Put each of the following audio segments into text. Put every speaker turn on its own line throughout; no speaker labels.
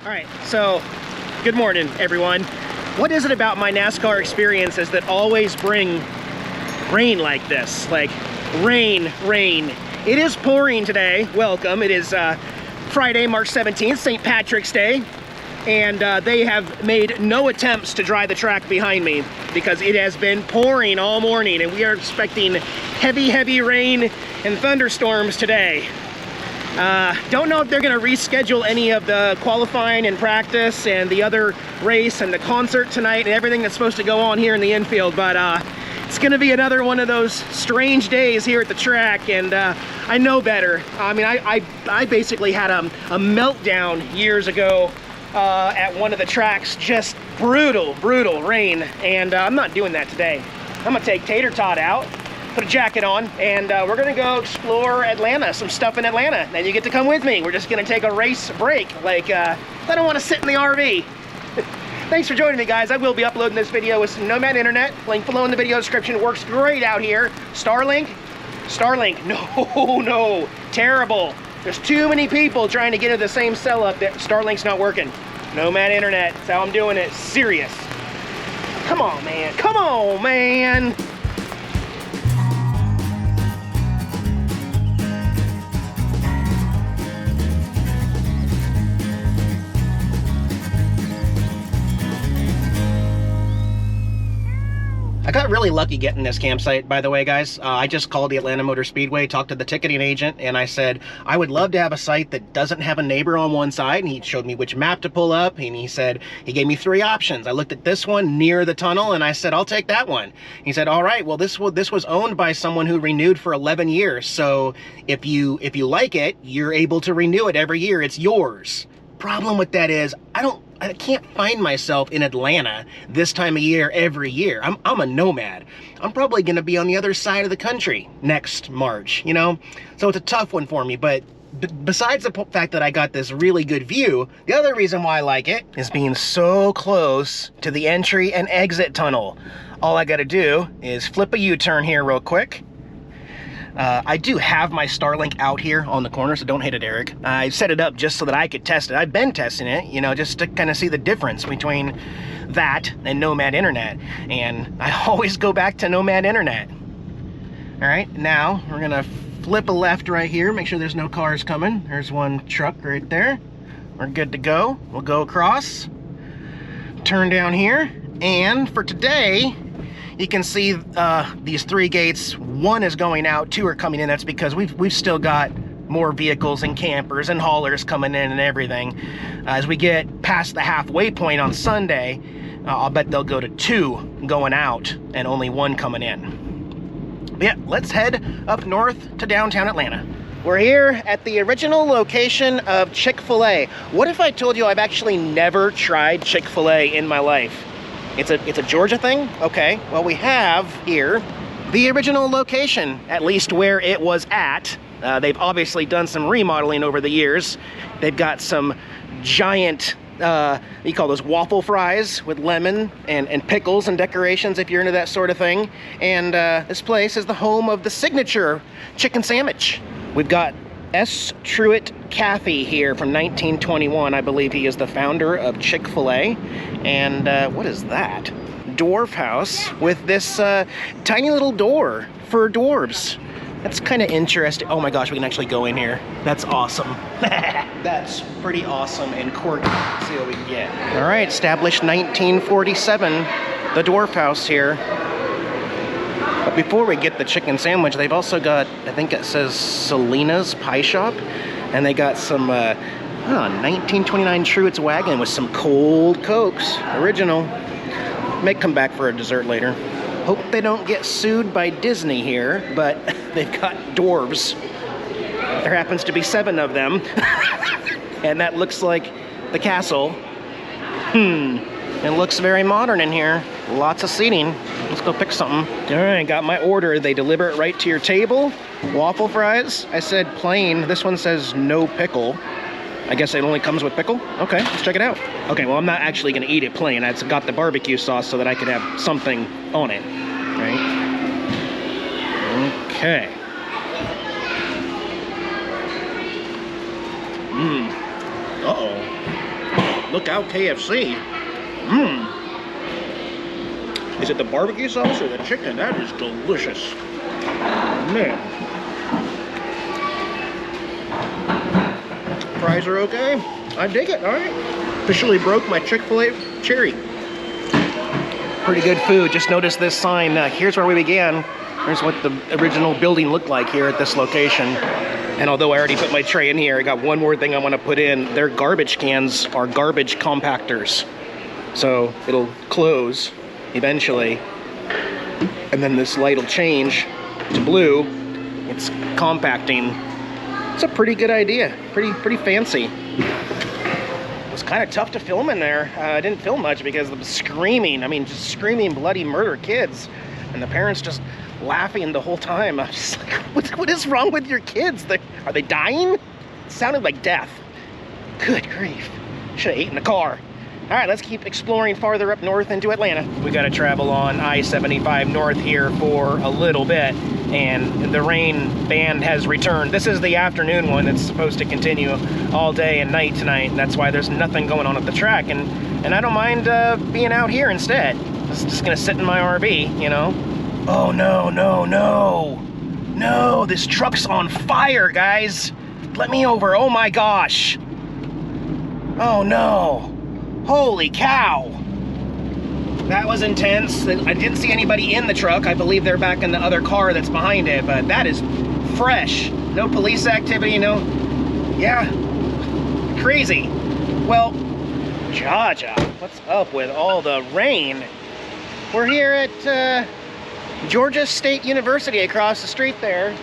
All right, so good morning, everyone. What is it about my NASCAR experiences that always bring rain like this? Like rain. It is pouring today. Welcome. It is Friday, March 17th, St. Patrick's Day. And they have made no attempts to dry the track behind me because it has been pouring all morning and we are expecting heavy rain and thunderstorms today. Don't know if they're going to reschedule any of the qualifying and practice and the other race and the concert tonight and everything that's supposed to go on here in the infield, but it's going to be another one of those strange days here at the track, and I know better. I mean, I basically had a meltdown years ago at one of the tracks, just brutal rain, and I'm not doing that today. I'm going to take Tater Tot out, put a jacket on, and we're gonna go explore Atlanta, some stuff in Atlanta. Then you get to come with me. We're just gonna take a race break. Like, I don't wanna sit in the RV. Thanks for joining me, guys. I will be uploading this video with some Nomad internet. Link below in the video description. Works great out here. Starlink, no, terrible. There's too many people trying to get to the same cell up there. Starlink's not working. Nomad internet, that's how I'm doing it. Serious. Come on, man. I got really lucky getting this campsite, by the way, guys. I just called the Atlanta Motor Speedway, talked to the ticketing agent, and I said, I would love to have a site that doesn't have a neighbor on one side, and he showed me which map to pull up, and he gave me 3 options. I looked at this one near the tunnel, and I said, I'll take that one. He said, all right, well, this was owned by someone who renewed for 11 years, so if you like it, you're able to renew it every year. It's yours. Problem with that is, I can't find myself in Atlanta this time of year every year. I'm a nomad. I'm probably gonna be on the other side of the country next March, you know? So it's a tough one for me, but besides the fact that I got this really good view, the other reason why I like it is being so close to the entry and exit tunnel. All I gotta do is flip a U-turn here real quick. I do have my Starlink out here on the corner, so don't hit it, Eric. I set it up just so that I could test it. I've been testing it, you know, just to kind of see the difference between that and Nomad Internet. And I always go back to Nomad Internet. All right, now we're gonna flip a left right here, make sure there's no cars coming. There's one truck right there. We're good to go. We'll go across, turn down here, and for today, you can see these 3 gates. 1 is going out, 2 are coming in. That's because we've still got more vehicles and campers and haulers coming in and everything. As we get past the halfway point on Sunday, I'll bet they'll go to 2 going out and only 1 coming in. But yeah, let's head up north to downtown Atlanta. We're here at the original location of Chick-fil-A. What if I told you I've actually never tried Chick-fil-A in my life? It's a Georgia thing? Okay, well, we have here the original location, at least where it was at. They've obviously done some remodeling over the years. They've got some giant, you call those waffle fries with lemon and pickles and decorations if you're into that sort of thing. And this place is the home of the signature chicken sandwich. We've got S. Truett Caffey here from 1921. I believe he is the founder of Chick-fil-A. And what is that? Dwarf house with this tiny little door for dwarves. That's kind of interesting. Oh my gosh, we can actually go in here. That's awesome. That's pretty awesome and quirky. Let's see what we can get. All right, established 1947, the Dwarf house here. But before we get the chicken sandwich, they've also got, I think it says Selena's Pie Shop, and they got some 1929 Truett's Wagon with some cold Cokes, original. May come back for a dessert later. Hope they don't get sued by Disney here, but they've got dwarves. There happens to be 7 of them, and that looks like the castle. It looks very modern in here. Lots of seating. Let's go pick something. All right, got my order. They deliver it right to your table. Waffle fries. I said plain. This one says no pickle. I guess it only comes with pickle? Okay, let's check it out. Okay, well, I'm not actually gonna eat it plain. It's got the barbecue sauce so that I could have something on it, right? Okay. Uh-oh. Look out, KFC. Mmm. Is it the barbecue sauce or the chicken? That is delicious. Man. Fries are okay. I dig it, all right. Officially broke my Chick-fil-A cherry. Pretty good food. Just noticed this sign. Here's where we began. Here's what the original building looked like here at this location. And although I already put my tray in here, I got one more thing I want to put in. Their garbage cans are garbage compactors. So it'll close eventually. And then this light will change to blue. It's compacting. It's a pretty good idea. Pretty fancy. It was kind of tough to film in there. I didn't film much because of the screaming. I mean, just screaming bloody murder kids. And the parents just laughing the whole time. I'm just like, what is wrong with your kids? Are they dying? It sounded like death. Good grief. Should have ate in the car. All right, let's keep exploring farther up north into Atlanta. We got to travel on I-75 north here for a little bit, and the rain band has returned. This is the afternoon one that's supposed to continue all day and night tonight. That's why there's nothing going on at the track, and I don't mind being out here instead. I'm just gonna sit in my RV, you know. Oh no, no, no. No, this truck's on fire, guys. Let me over, oh my gosh. Oh no. Holy cow. That was intense. I didn't see anybody in the truck. I believe they're back in the other car that's behind it, but that is fresh. No police activity, no. Yeah. Crazy. Well, Jaja, what's up with all the rain? We're here at Georgia State University across the street there.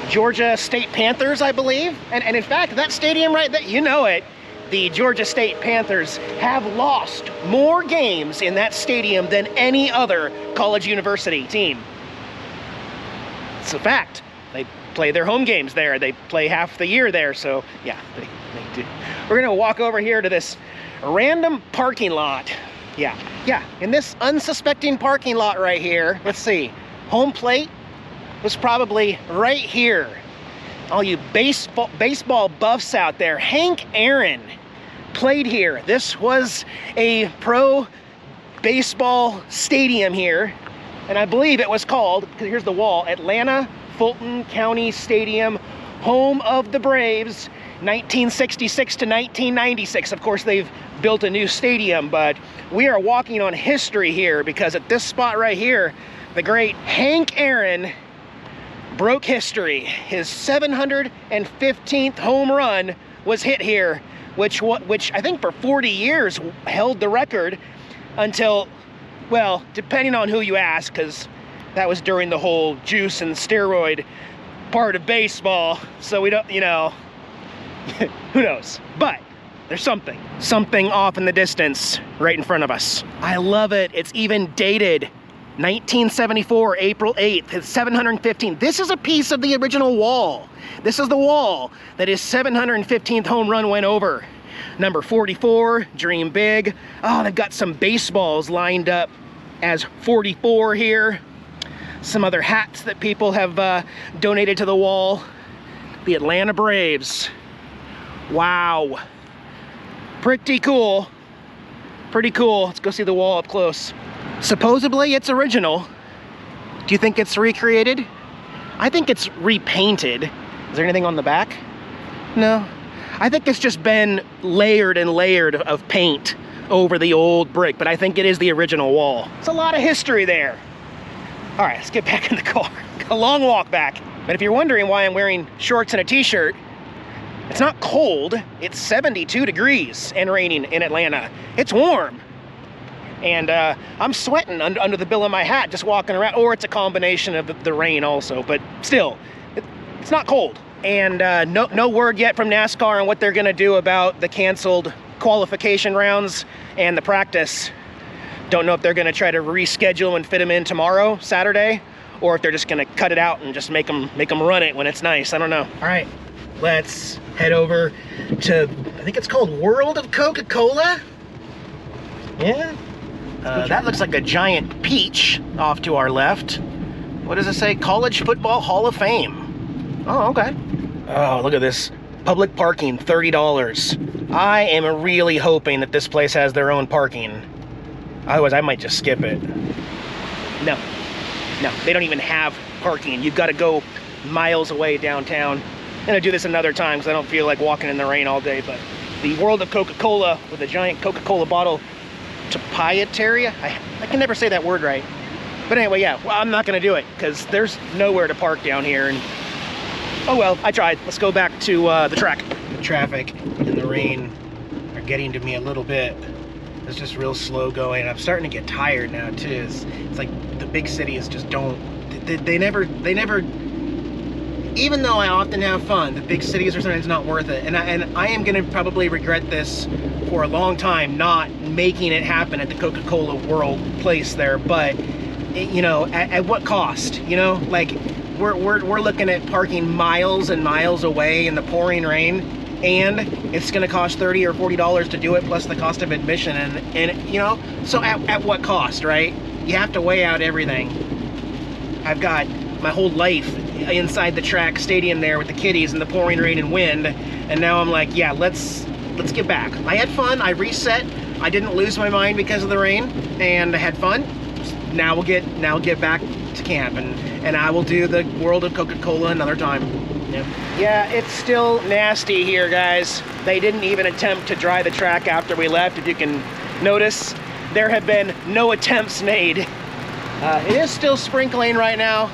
Georgia State Panthers, I believe. And in fact, that stadium right there, you know it. The Georgia State Panthers have lost more games in that stadium than any other college university team. It's a fact. They play their home games there. They play half the year there, so yeah, they do. We're gonna walk over here to this random parking lot. Yeah, in this unsuspecting parking lot right here, let's see, home plate was probably right here. All you baseball buffs out there, Hank Aaron played here. This was a pro baseball stadium here, and I believe it was called, because here's the wall, Atlanta Fulton County Stadium, home of the Braves, 1966 to 1996. Of course, they've built a new stadium, but we are walking on history here, because at this spot right here, the great Hank Aaron broke history. His 715th home run was hit here, which I think for 40 years held the record until, well, depending on who you ask, because that was during the whole juice and steroid part of baseball, so we don't, you know, who knows? But there's something off in the distance right in front of us. I love it. It's even dated. 1974, April 8th, it's 715. This is a piece of the original wall. This is the wall that his 715th home run went over. Number 44, Dream Big. Oh, they've got some baseballs lined up as 44 here. Some other hats that people have donated to the wall. The Atlanta Braves. Wow. Pretty cool. Pretty cool. Let's go see the wall up close. Supposedly it's original. Do you think it's recreated? I think it's repainted. Is there anything on the back? No. I think it's just been layered and layered of paint over the old brick, but I think it is the original wall. It's a lot of history there. All right, let's get back in the car. A long walk back. But if you're wondering why I'm wearing shorts and a t-shirt, it's not cold. It's 72 degrees and raining in Atlanta. It's warm. And I'm sweating under the bill of my hat just walking around, or it's a combination of the rain also, but still, it's not cold. And no word yet from NASCAR on what they're gonna do about the canceled qualification rounds and the practice. Don't know if they're gonna try to reschedule and fit them in tomorrow, Saturday, or if they're just gonna cut it out and just make them run it when it's nice. I don't know. All right, let's head over to, I think it's called World of Coca-Cola. Yeah. That looks like a giant peach off to our left. What does it say? College Football Hall of Fame. Oh, okay. Oh, look at this. Public parking, $30. I am really hoping that this place has their own parking. Otherwise, I might just skip it. No, they don't even have parking. You've got to go miles away downtown. I'm gonna do this another time because I don't feel like walking in the rain all day, but the world of Coca-Cola with a giant Coca-Cola bottle proprietary. I can never say that word right. But anyway, yeah, well, I'm not gonna do it because there's nowhere to park down here. And oh well, I tried. Let's go back to the track. The traffic and the rain are getting to me a little bit. It's just real slow going. I'm starting to get tired now too. It's like the big cities just don't. They never. Even though I often have fun, the big cities are sometimes not worth it. And I am gonna probably regret this for a long time, not making it happen at the Coca-Cola World place there. But you know, at what cost? You know, like we're looking at parking miles and miles away in the pouring rain, and it's gonna cost $30 or $40 to do it, plus the cost of admission. And you know, so at what cost, right? You have to weigh out everything. I've got my whole life inside the track stadium there with the kiddies and the pouring rain and wind, and now I'm like, yeah, let's get back. I had fun. I reset. I didn't lose my mind because of the rain, and I had fun. Now we'll get back to camp, and I will do the world of Coca-Cola another time. Yeah, it's still nasty here, guys. They didn't even attempt to dry the track after we left. If you can notice, there have been no attempts made. It is still sprinkling right now,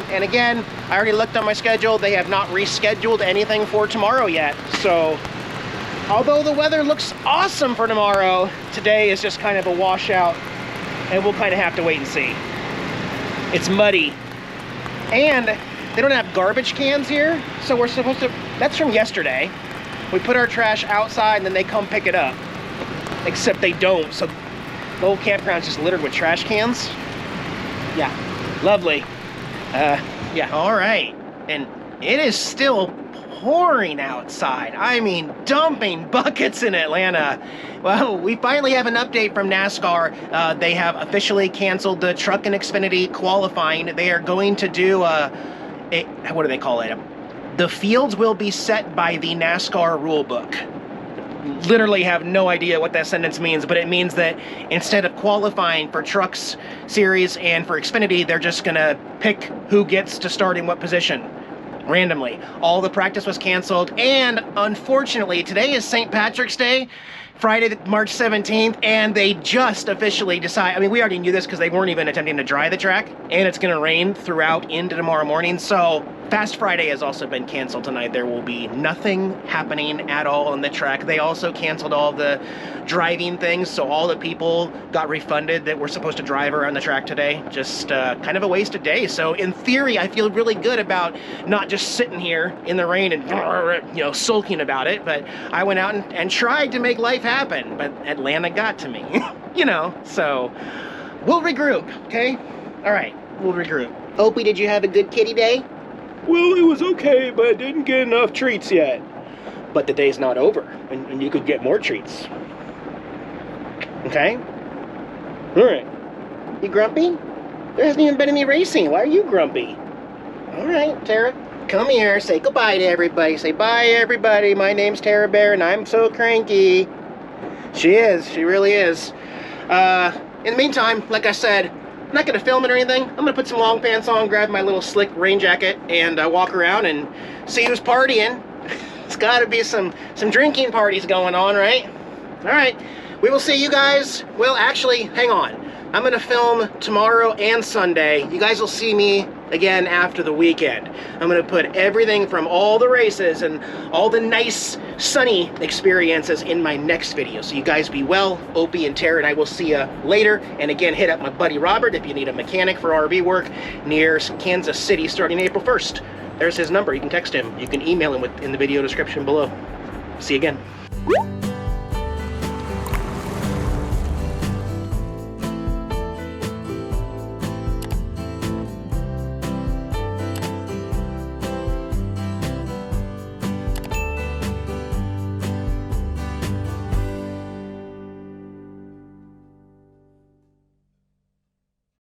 and again, I already looked on my schedule. They have not rescheduled anything for tomorrow yet. So although the weather looks awesome for tomorrow, today is just kind of a washout, and we'll kind of have to wait and see. It's muddy, and they don't have garbage cans here, so we're supposed to, that's from yesterday. We put our trash outside and then they come pick it up, except they don't. So the whole campground's just littered with trash cans. Yeah, lovely. Yeah, all right. And it is still pouring outside. I mean, dumping buckets in Atlanta. Well, we finally have an update from NASCAR. They have officially canceled the Truck and Xfinity qualifying. They are going to do what do they call it? The fields will be set by the NASCAR rule book. Literally have no idea what that sentence means, but it means that instead of qualifying for Trucks Series and for Xfinity, they're just gonna pick who gets to start in what position randomly. All the practice was canceled, and unfortunately today is St. Patrick's Day, Friday, March 17th, and they just officially decide, I mean, we already knew this because they weren't even attempting to dry the track, and it's gonna rain throughout into tomorrow morning, so Fast Friday has also been canceled tonight. There will be nothing happening at all on the track. They also canceled all the driving things, so all the people got refunded that were supposed to drive around the track today. Just kind of a wasted day. So in theory, I feel really good about not just sitting here in the rain and, you know, sulking about it, but I went out and tried to make life happen, but Atlanta got to me, you know, so we'll regroup, okay? All right, we'll regroup. Opie, did you have a good kitty day? Well, it was okay, but I didn't get enough treats yet. But the day's not over, and you could get more treats. Okay? All right. You grumpy? There hasn't even been any racing. Why are you grumpy? All right, Tara. Come here. Say goodbye to everybody. Say bye, everybody. My name's Tara Bear, and I'm so cranky. She is. She really is. In the meantime, like I said, I'm not going to film it or anything. I'm going to put some long pants on, grab my little slick rain jacket, and walk around and see who's partying. It's got to be some drinking parties going on, right? All right. We will see you guys. Well, actually, hang on. I'm going to film tomorrow and Sunday. You guys will see me again after the weekend. I'm going to put everything from all the races and all the nice sunny experiences in my next video. So you guys be well. Opie and Tara and I will see you later. And again, hit up my buddy Robert if you need a mechanic for RV work near Kansas City starting April 1st. There's his number. You can text him. You can email him in the video description below. See you again.